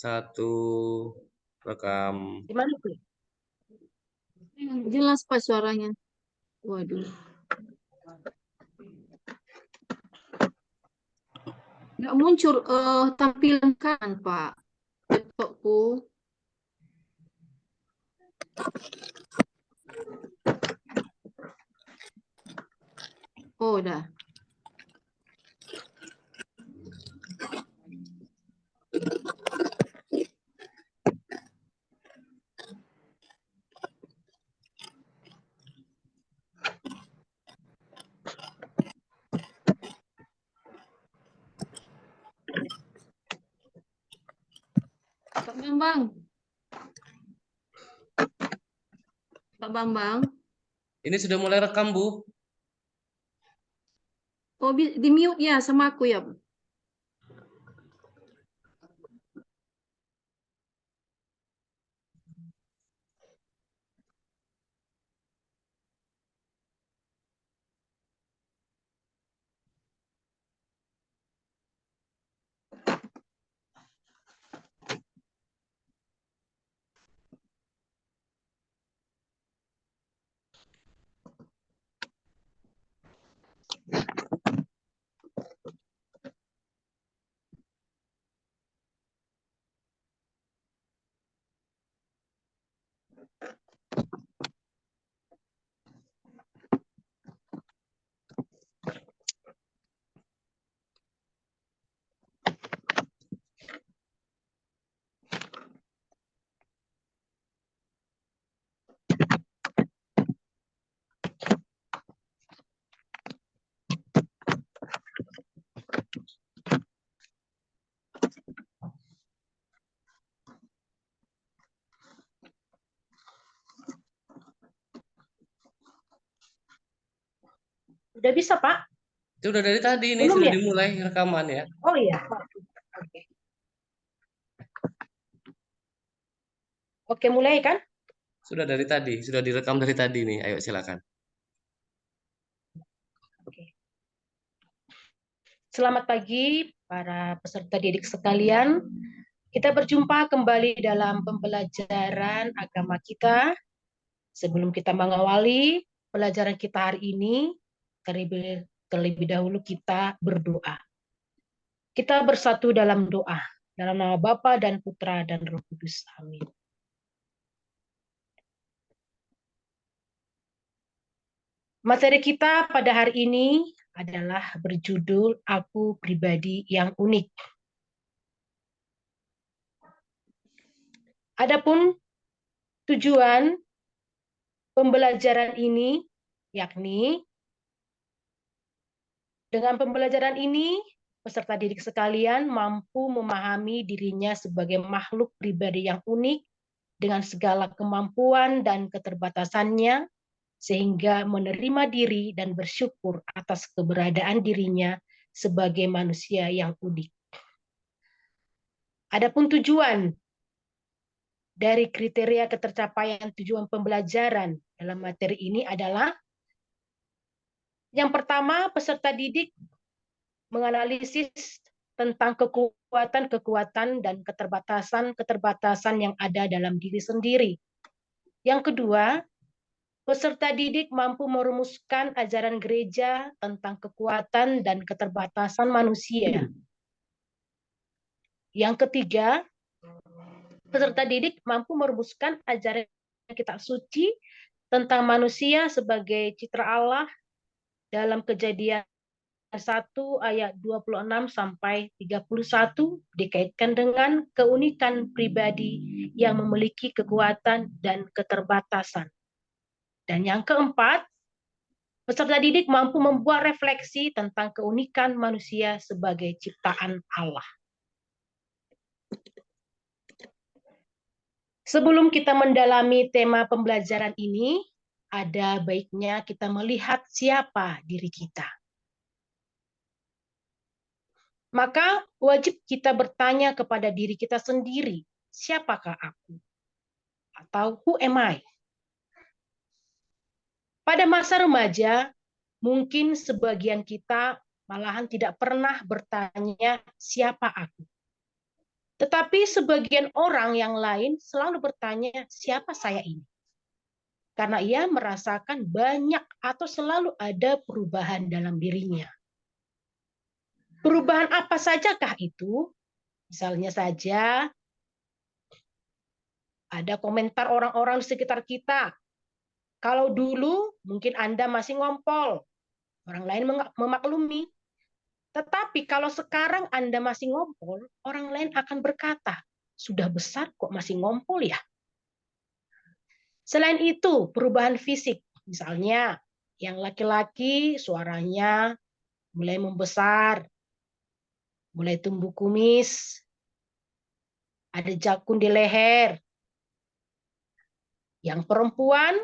Satu, rekam. Gimana tuh? Jelas Pak suaranya. Waduh. Nggak muncul tampilan kan Pak. Laptopku. Oh, udah. Pak Bambang. Pak Bambang. Ini sudah mulai rekam, Bu. Oh, di mute ya sama aku ya. Udah bisa, Pak? Itu udah dari tadi, ini Belum sudah ya? dimulai rekaman ya. Oh iya. Oke. Oke, mulai kan? Sudah dari tadi, sudah direkam dari tadi nih. Ayo silakan. Oke. Selamat pagi para peserta didik sekalian. Kita berjumpa kembali dalam pembelajaran agama kita. Sebelum kita mengawali pelajaran kita hari ini, terlebih dahulu kita berdoa. Kita bersatu dalam doa, dalam nama Bapa dan Putra dan Roh Kudus. Amin. Materi kita pada hari ini adalah berjudul Aku Pribadi yang Unik. Adapun tujuan pembelajaran ini, yakni dengan pembelajaran ini, peserta didik sekalian mampu memahami dirinya sebagai makhluk pribadi yang unik dengan segala kemampuan dan keterbatasannya, sehingga menerima diri dan bersyukur atas keberadaan dirinya sebagai manusia yang unik. Adapun tujuan dari kriteria ketercapaian tujuan pembelajaran dalam materi ini adalah yang pertama, peserta didik menganalisis tentang kekuatan-kekuatan dan keterbatasan-keterbatasan yang ada dalam diri sendiri. Yang kedua, peserta didik mampu merumuskan ajaran gereja tentang kekuatan dan keterbatasan manusia. Yang ketiga, peserta didik mampu merumuskan ajaran kitab suci tentang manusia sebagai citra Allah dalam Kejadian 1 ayat 26 sampai 31 dikaitkan dengan keunikan pribadi yang memiliki kekuatan dan keterbatasan. Dan yang keempat, peserta didik mampu membuat refleksi tentang keunikan manusia sebagai ciptaan Allah. Sebelum kita mendalami tema pembelajaran ini, ada baiknya kita melihat siapa diri kita. Maka wajib kita bertanya kepada diri kita sendiri, siapakah aku? Atau who am I? Pada masa remaja, mungkin sebagian kita malahan tidak pernah bertanya siapa aku. Tetapi sebagian orang yang lain selalu bertanya, siapa saya ini? Karena ia merasakan banyak atau selalu ada perubahan dalam dirinya. Perubahan apa sajakah itu? Misalnya saja, ada komentar orang-orang di sekitar kita. Kalau dulu mungkin Anda masih ngompol, orang lain memaklumi. Tetapi kalau sekarang Anda masih ngompol, orang lain akan berkata, sudah besar kok masih ngompol ya? Selain itu, perubahan fisik. Misalnya, yang laki-laki suaranya mulai membesar, mulai tumbuh kumis, ada jakun di leher. Yang perempuan,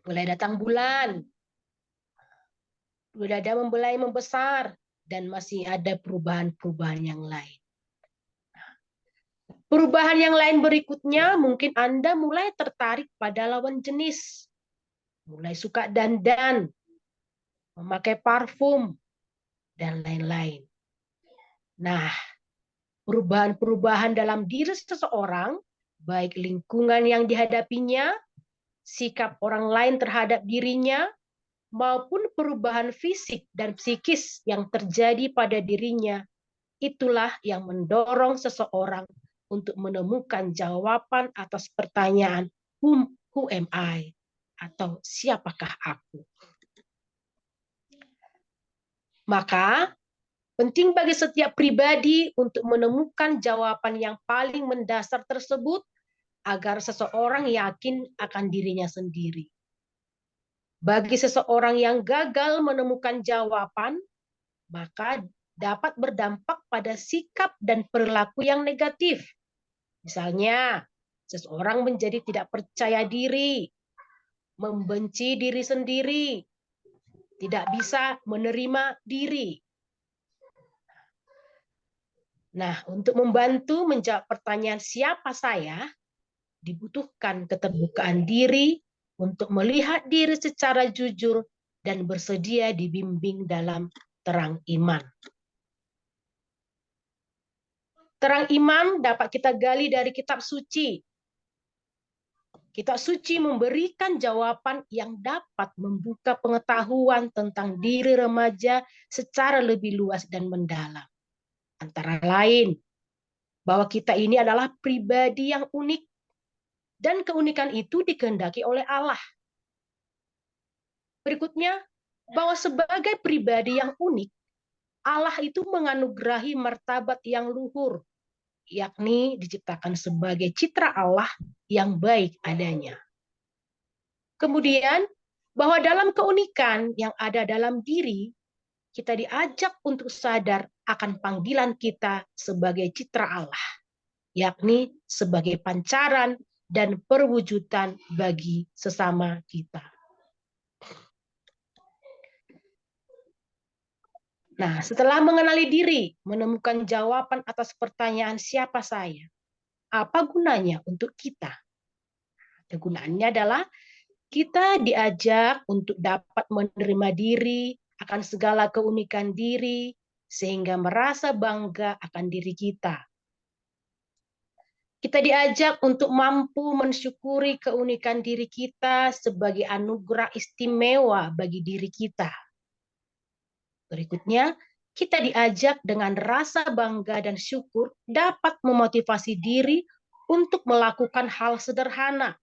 mulai datang bulan, dada mulai membesar, dan masih ada perubahan-perubahan yang lain. Perubahan yang lain berikutnya, mungkin Anda mulai tertarik pada lawan jenis. Mulai suka dandan, memakai parfum, dan lain-lain. Nah, perubahan-perubahan dalam diri seseorang, baik lingkungan yang dihadapinya, sikap orang lain terhadap dirinya, maupun perubahan fisik dan psikis yang terjadi pada dirinya, itulah yang mendorong seseorang untuk menemukan jawaban atas pertanyaan who am I? Atau siapakah aku? Maka penting bagi setiap pribadi untuk menemukan jawaban yang paling mendasar tersebut agar seseorang yakin akan dirinya sendiri. Bagi seseorang yang gagal menemukan jawaban, maka dapat berdampak pada sikap dan perilaku yang negatif. Misalnya, seseorang menjadi tidak percaya diri, membenci diri sendiri, tidak bisa menerima diri. Nah, untuk membantu menjawab pertanyaan siapa saya, dibutuhkan keterbukaan diri untuk melihat diri secara jujur dan bersedia dibimbing dalam terang iman. Terang iman dapat kita gali dari kitab suci. Kitab suci memberikan jawaban yang dapat membuka pengetahuan tentang diri remaja secara lebih luas dan mendalam. Antara lain, bahwa kita ini adalah pribadi yang unik, dan keunikan itu dikehendaki oleh Allah. Berikutnya, bahwa sebagai pribadi yang unik, Allah itu menganugerahi martabat yang luhur, yakni diciptakan sebagai citra Allah yang baik adanya. Kemudian, bahwa dalam keunikan yang ada dalam diri, kita diajak untuk sadar akan panggilan kita sebagai citra Allah, yakni sebagai pancaran dan perwujudan bagi sesama kita. Nah, setelah mengenali diri, menemukan jawaban atas pertanyaan siapa saya, apa gunanya untuk kita? Kegunaannya adalah kita diajak untuk dapat menerima diri akan segala keunikan diri, sehingga merasa bangga akan diri kita. Kita diajak untuk mampu mensyukuri keunikan diri kita sebagai anugerah istimewa bagi diri kita. Berikutnya, kita diajak dengan rasa bangga dan syukur dapat memotivasi diri untuk melakukan hal sederhana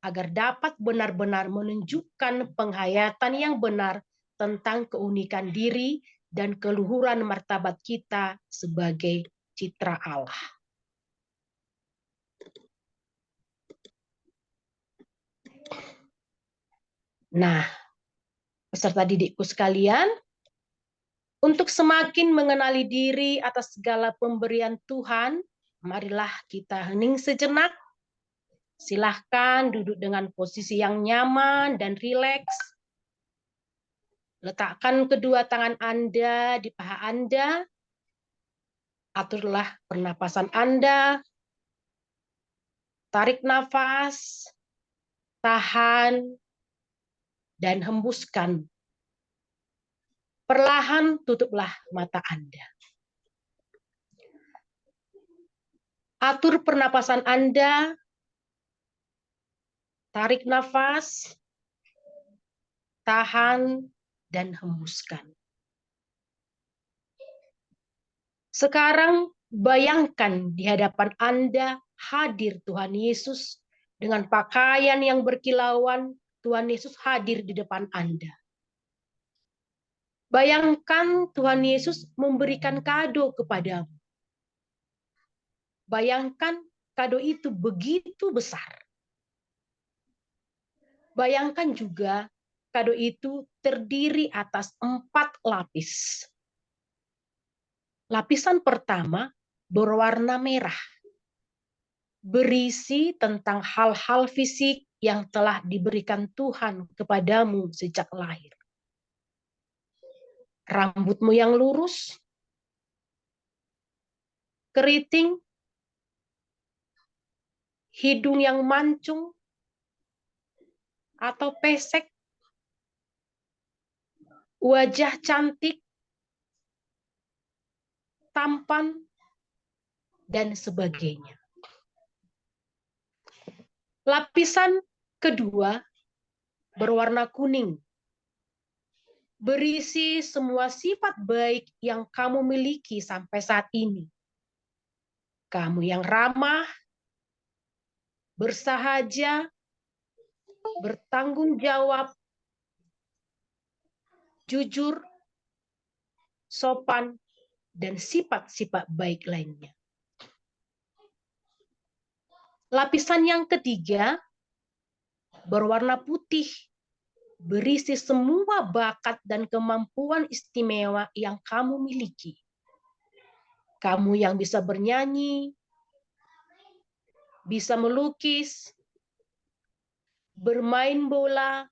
agar dapat benar-benar menunjukkan penghayatan yang benar tentang keunikan diri dan keluhuran martabat kita sebagai citra Allah. Nah, peserta didikku sekalian, untuk semakin mengenali diri atas segala pemberian Tuhan, marilah kita hening sejenak. Silahkan duduk dengan posisi yang nyaman dan rileks. Letakkan kedua tangan Anda di paha Anda. Aturlah pernapasan Anda. Tarik nafas, tahan, dan hembuskan. Perlahan tutuplah mata Anda. Atur pernapasan Anda, tarik nafas, tahan, dan hembuskan. Sekarang bayangkan di hadapan Anda hadir Tuhan Yesus dengan pakaian yang berkilauan. Tuhan Yesus hadir di depan Anda. Bayangkan Tuhan Yesus memberikan kado kepadamu. Bayangkan kado itu begitu besar. Bayangkan juga kado itu terdiri atas 4 lapis. Lapisan pertama berwarna merah, berisi tentang hal-hal fisik yang telah diberikan Tuhan kepadamu sejak lahir. Rambutmu yang lurus, keriting, hidung yang mancung atau pesek, wajah cantik, tampan, dan sebagainya. Lapisan kedua berwarna kuning, berisi semua sifat baik yang kamu miliki sampai saat ini. Kamu yang ramah, bersahaja, bertanggung jawab, jujur, sopan, dan sifat-sifat baik lainnya. Lapisan yang ketiga berwarna putih, berisi semua bakat dan kemampuan istimewa yang kamu miliki. Kamu yang bisa bernyanyi, bisa melukis, bermain bola,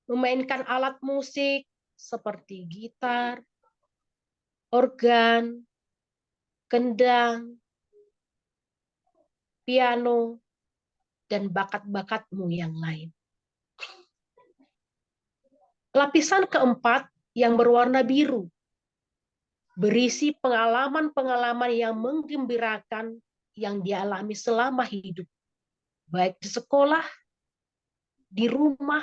memainkan alat musik seperti gitar, organ, kendang, piano, dan bakat-bakatmu yang lain. Lapisan keempat yang berwarna biru, berisi pengalaman-pengalaman yang menggembirakan yang dialami selama hidup, baik di sekolah, di rumah,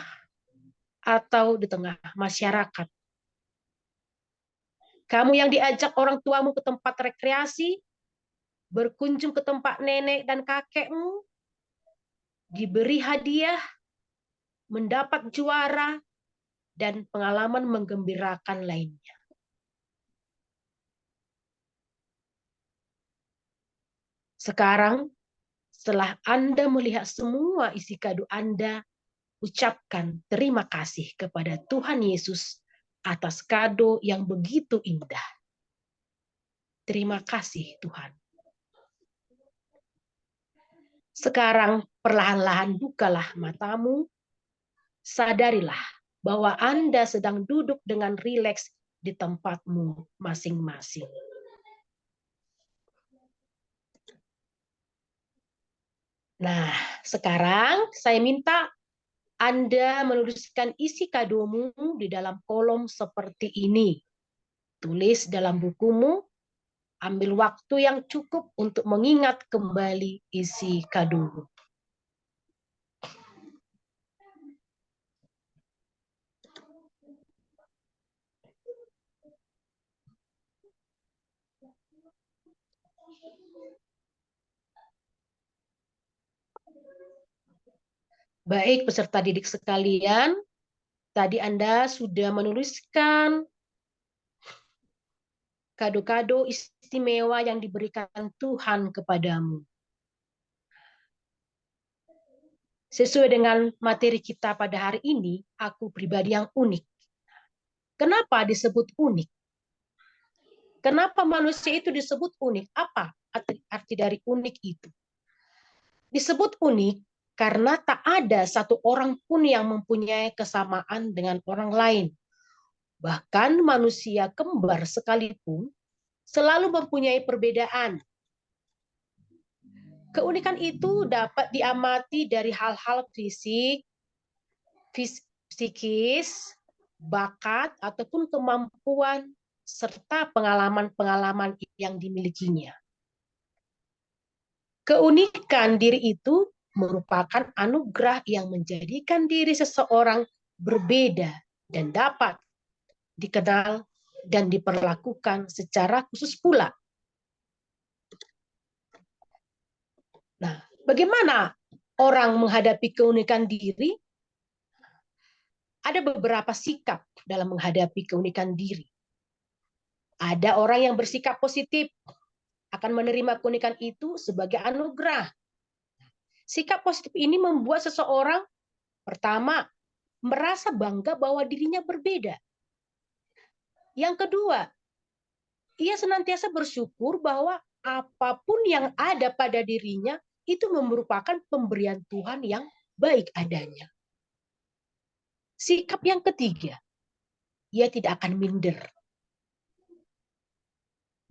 atau di tengah masyarakat. Kamu yang diajak orang tuamu ke tempat rekreasi, berkunjung ke tempat nenek dan kakekmu, diberi hadiah, mendapat juara, dan pengalaman menggembirakan lainnya. Sekarang, setelah Anda melihat semua isi kado Anda, ucapkan terima kasih kepada Tuhan Yesus atas kado yang begitu indah. Terima kasih Tuhan. Sekarang perlahan-lahan bukalah matamu, sadarilah bahwa Anda sedang duduk dengan rileks di tempatmu masing-masing. Nah, sekarang saya minta Anda menuliskan isi kadomu di dalam kolom seperti ini. Tulis dalam bukumu, ambil waktu yang cukup untuk mengingat kembali isi kadomu. Baik peserta didik sekalian, tadi Anda sudah menuliskan kado-kado istimewa yang diberikan Tuhan kepadamu. Sesuai dengan materi kita pada hari ini, aku pribadi yang unik. Kenapa disebut unik? Kenapa manusia itu disebut unik? Apa arti dari unik itu? Disebut unik karena tak ada satu orang pun yang mempunyai kesamaan dengan orang lain. Bahkan manusia kembar sekalipun selalu mempunyai perbedaan. Keunikan itu dapat diamati dari hal-hal fisik, psikis, bakat, ataupun kemampuan, serta pengalaman-pengalaman yang dimilikinya. Keunikan diri itu merupakan anugerah yang menjadikan diri seseorang berbeda dan dapat dikenal dan diperlakukan secara khusus pula. Nah, bagaimana orang menghadapi keunikan diri? Ada beberapa sikap dalam menghadapi keunikan diri. Ada orang yang bersikap positif, akan menerima keunikan itu sebagai anugerah. Sikap positif ini membuat seseorang, pertama, merasa bangga bahwa dirinya berbeda. Yang kedua, ia senantiasa bersyukur bahwa apapun yang ada pada dirinya itu merupakan pemberian Tuhan yang baik adanya. Sikap yang ketiga, ia tidak akan minder.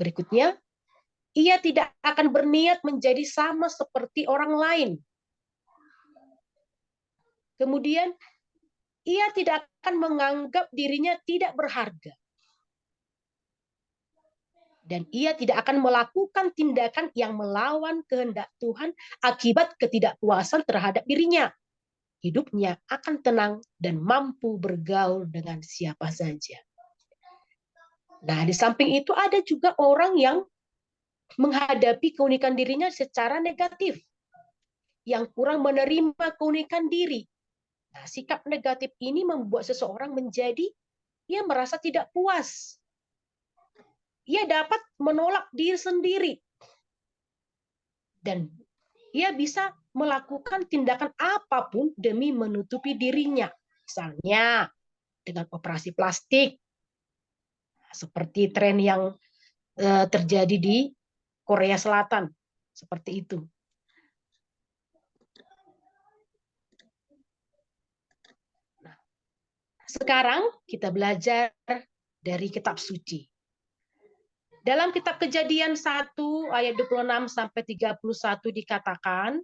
Berikutnya, ia tidak akan berniat menjadi sama seperti orang lain. Kemudian, ia tidak akan menganggap dirinya tidak berharga. Dan ia tidak akan melakukan tindakan yang melawan kehendak Tuhan akibat ketidakpuasan terhadap dirinya. Hidupnya akan tenang dan mampu bergaul dengan siapa saja. Nah, di samping itu ada juga orang yang menghadapi keunikan dirinya secara negatif, yang kurang menerima keunikan diri. Nah, sikap negatif ini membuat seseorang menjadi ia merasa tidak puas. Ia dapat menolak diri sendiri. Dan ia bisa melakukan tindakan apapun demi menutupi dirinya. Misalnya dengan operasi plastik. Seperti tren yang terjadi di Korea Selatan. Seperti itu. Nah, sekarang kita belajar dari kitab suci. Dalam kitab Kejadian 1 ayat 26 sampai 31 dikatakan,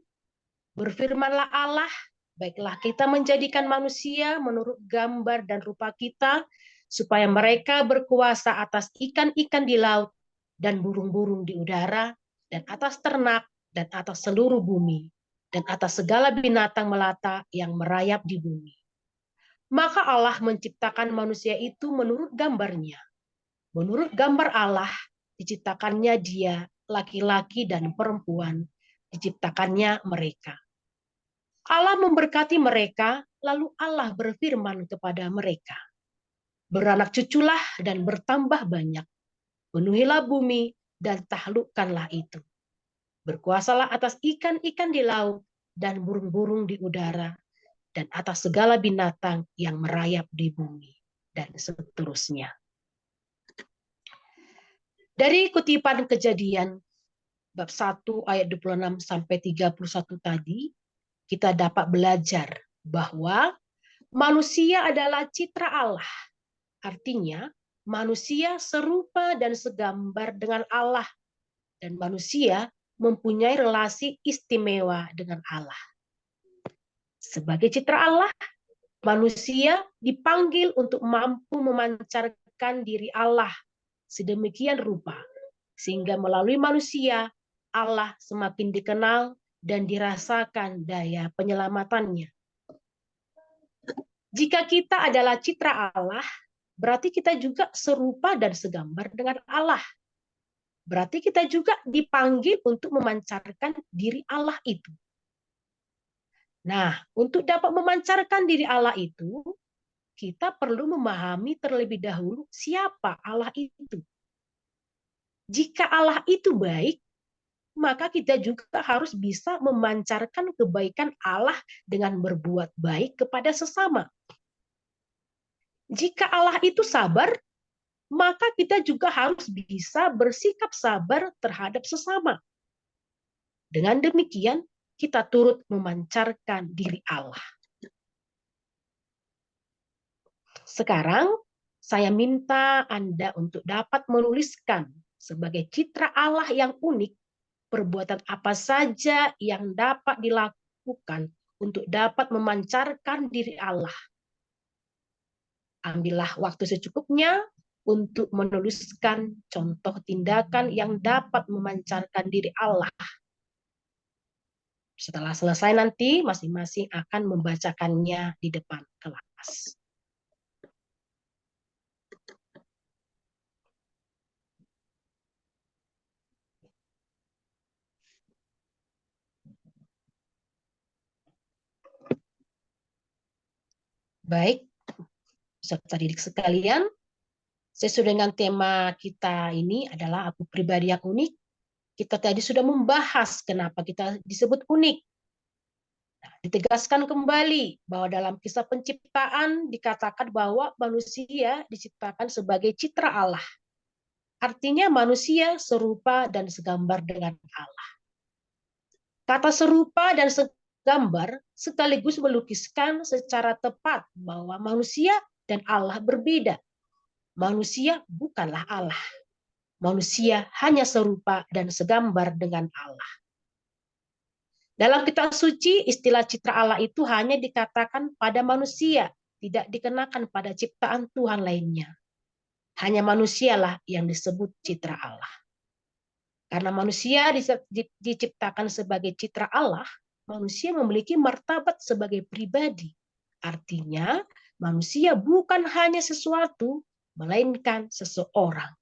berfirmanlah Allah, baiklah kita menjadikan manusia menurut gambar dan rupa kita, supaya mereka berkuasa atas ikan-ikan di laut dan burung-burung di udara, dan atas ternak, dan atas seluruh bumi, dan atas segala binatang melata yang merayap di bumi. Maka Allah menciptakan manusia itu menurut gambarnya. Menurut gambar Allah, diciptakannya dia, laki-laki dan perempuan, diciptakannya mereka. Allah memberkati mereka, lalu Allah berfirman kepada mereka, beranak cuculah dan bertambah banyak, penuhilah bumi dan taklukkanlah itu. Berkuasalah atas ikan-ikan di laut dan burung-burung di udara, dan atas segala binatang yang merayap di bumi, dan seterusnya. Dari kutipan Kejadian bab 1 ayat 26 sampai 31 tadi, kita dapat belajar bahwa manusia adalah citra Allah. Artinya, manusia serupa dan segambar dengan Allah, dan manusia mempunyai relasi istimewa dengan Allah. Sebagai citra Allah, manusia dipanggil untuk mampu memancarkan diri Allah sedemikian rupa, sehingga melalui manusia, Allah semakin dikenal dan dirasakan daya penyelamatannya. Jika kita adalah citra Allah, berarti kita juga serupa dan segambar dengan Allah. Berarti kita juga dipanggil untuk memancarkan diri Allah itu. Nah, untuk dapat memancarkan diri Allah itu, kita perlu memahami terlebih dahulu siapa Allah itu. Jika Allah itu baik, maka kita juga harus bisa memancarkan kebaikan Allah dengan berbuat baik kepada sesama. Jika Allah itu sabar, maka kita juga harus bisa bersikap sabar terhadap sesama. Dengan demikian, kita turut memancarkan diri Allah. Sekarang, saya minta Anda untuk dapat menuliskan sebagai citra Allah yang unik, perbuatan apa saja yang dapat dilakukan untuk dapat memancarkan diri Allah. Ambillah waktu secukupnya untuk menuliskan contoh tindakan yang dapat memancarkan diri Allah. Setelah selesai nanti masing-masing akan membacakannya di depan kelas. Baik, peserta didik sekalian, sesuai dengan tema kita ini adalah aku pribadi yang unik. Kita tadi sudah membahas kenapa kita disebut unik. Nah, ditegaskan kembali bahwa dalam kisah penciptaan dikatakan bahwa manusia diciptakan sebagai citra Allah. Artinya manusia serupa dan segambar dengan Allah. Kata serupa dan segambar sekaligus melukiskan secara tepat bahwa manusia dan Allah berbeda. Manusia bukanlah Allah. Manusia hanya serupa dan segambar dengan Allah. Dalam kitab suci, istilah citra Allah itu hanya dikatakan pada manusia, tidak dikenakan pada ciptaan Tuhan lainnya. Hanya manusialah yang disebut citra Allah. Karena manusia diciptakan sebagai citra Allah, manusia memiliki martabat sebagai pribadi. Artinya, manusia bukan hanya sesuatu, melainkan seseorang.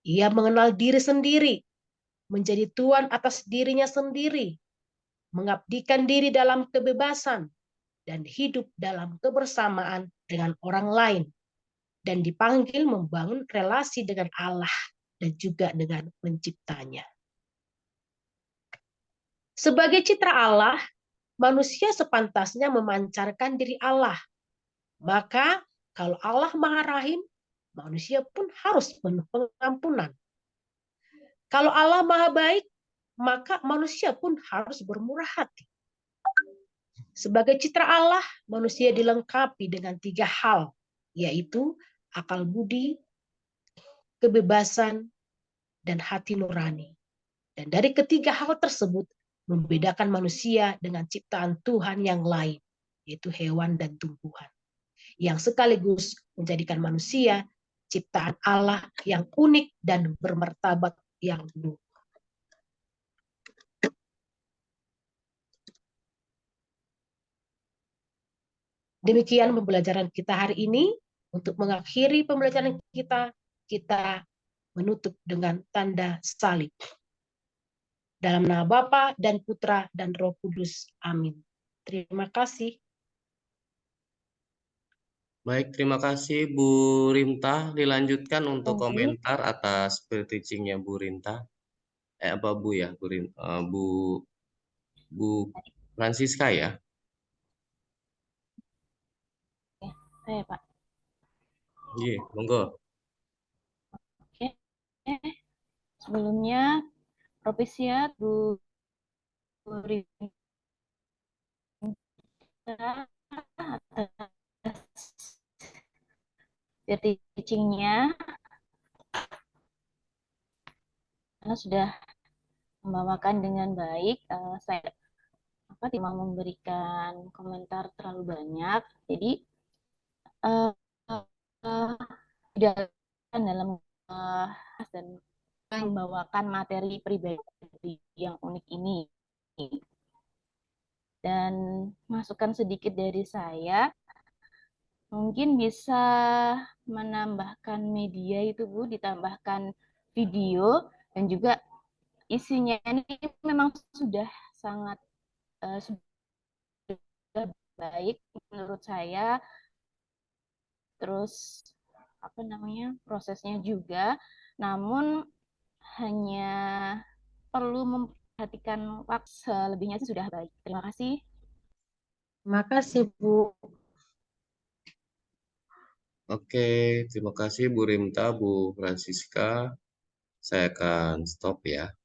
Ia mengenal diri sendiri, menjadi tuan atas dirinya sendiri, mengabdikan diri dalam kebebasan, dan hidup dalam kebersamaan dengan orang lain, dan dipanggil membangun relasi dengan Allah dan juga dengan penciptanya. Sebagai citra Allah, manusia sepantasnya memancarkan diri Allah. Maka kalau Allah Maha Rahim, manusia pun harus penuh pengampunan. Kalau Allah Maha Baik, maka manusia pun harus bermurah hati. Sebagai citra Allah, manusia dilengkapi dengan 3 hal, yaitu akal budi, kebebasan, dan hati nurani. Dan dari ketiga hal tersebut, membedakan manusia dengan ciptaan Tuhan yang lain, yaitu hewan dan tumbuhan, yang sekaligus menjadikan manusia ciptaan Allah yang unik dan bermartabat yang luhur. Demikian pembelajaran kita hari ini. Untuk mengakhiri pembelajaran kita, kita menutup dengan tanda salib. Dalam nama Bapa dan Putra dan Roh Kudus. Amin. Terima kasih. Baik, terima kasih Bu Rinta. Dilanjutkan untuk komentar atas spirit teaching-nya Bu Rinta. Apa Bu ya, Bu Francisca ya. Saya Pak. Iya, monggo. Oke. Sebelumnya propisiat Bu Rinta atas teaching-nya karena sudah membawakan dengan baik. Saya tidak mau memberikan komentar terlalu banyak. Jadi tidak dalam dan membawakan materi pribadi yang unik ini. Dan masukan sedikit dari saya, mungkin bisa menambahkan media itu Bu, ditambahkan video, dan juga isinya ini memang sudah sangat sudah baik menurut saya. Terus prosesnya juga, namun hanya perlu memperhatikan waktu, selebihnya itu sudah baik. Terima kasih. Terima kasih, Bu. Oke, terima kasih Bu Rinta, Bu Francisca. Saya akan stop ya.